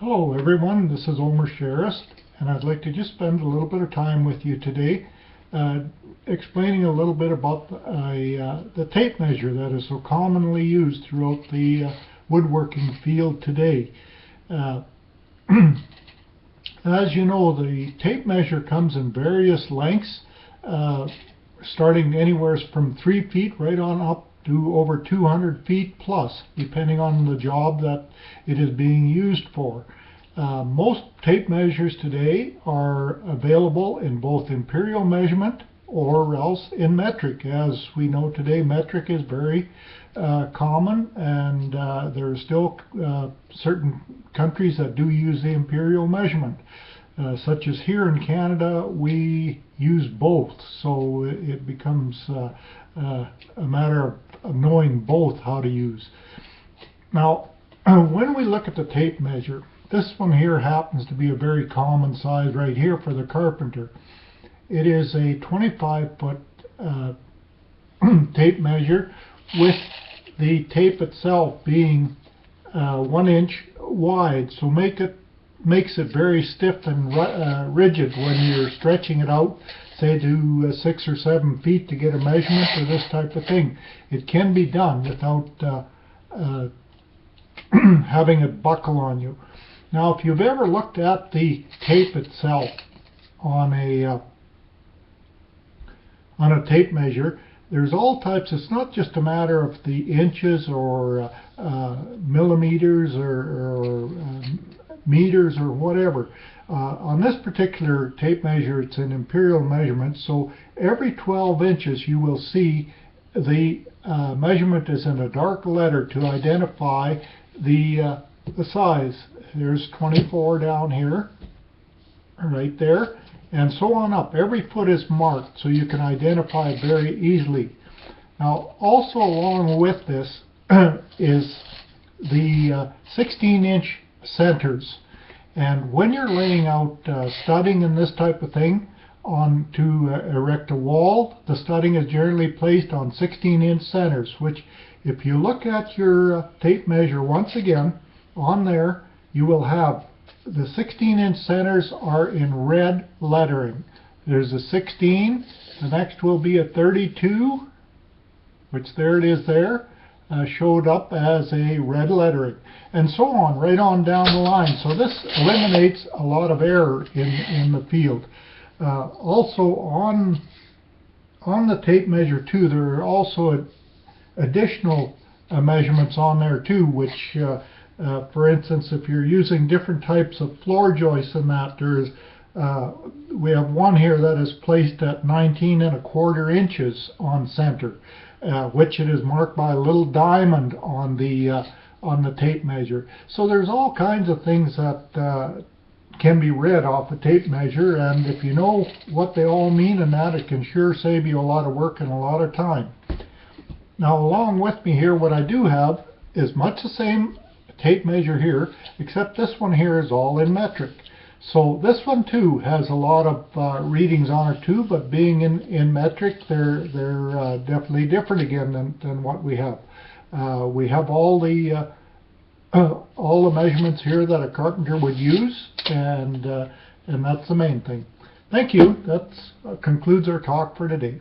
Hello everyone, this is Omer Sherris, and I'd like to just spend a little bit of time with you today explaining a little bit about the tape measure that is so commonly used throughout the woodworking field today. As you know, the tape measure comes in various lengths, starting anywhere from 3 feet right on up to over 200 feet plus, depending on the job that it is being used for. Most tape measures today are available in both imperial measurement or else in metric. As we know today, metric is very common, and there are still certain countries that do use the imperial measurement. Such as here in Canada, we use both, so it becomes a matter of knowing both how to use. Now, when we look at the tape measure, this one here happens to be a very common size right here for the carpenter. It is a 25-foot tape measure, with the tape itself being 1 inch wide, so makes it very stiff and rigid when you're stretching it out, say to 6 or 7 feet to get a measurement or this type of thing. It can be done without having it buckle on you. Now, if you've ever looked at the tape itself on a tape measure, there's all types. It's not just a matter of the inches or millimeters or meters or whatever. On this particular tape measure, it's an imperial measurement, so every 12 inches you will see the measurement is in a dark letter to identify the size. There's 24 down here, right there, and so on up. Every foot is marked so you can identify it very easily. Now, also along with this is the 16-inch centers. And when you're laying out studding and this type of thing to erect a wall, the studding is generally placed on 16-inch centers, which, if you look at your tape measure once again, on there you will have the 16-inch centers are in red lettering. There's a 16, the next will be a 32, which there it is there, showed up as a red lettering, and so on, right on down the line. So this eliminates a lot of error in the field. Also on the tape measure too, there are also additional measurements on there too, which for instance, if you're using different types of floor joists and that, we have one here that is placed at 19 1/4 inches on center, which it is marked by a little diamond on the tape measure. So there's all kinds of things that can be read off a tape measure, and if you know what they all mean and that, it can sure save you a lot of work and a lot of time. Now, along with me here, what I do have is much the same tape measure here, except this one here is all in metric. So this one too has a lot of readings on it too, but being in metric, they're definitely different again than what we have. We have all the measurements here that a carpenter would use, and that's the main thing. Thank you. That concludes our talk for today.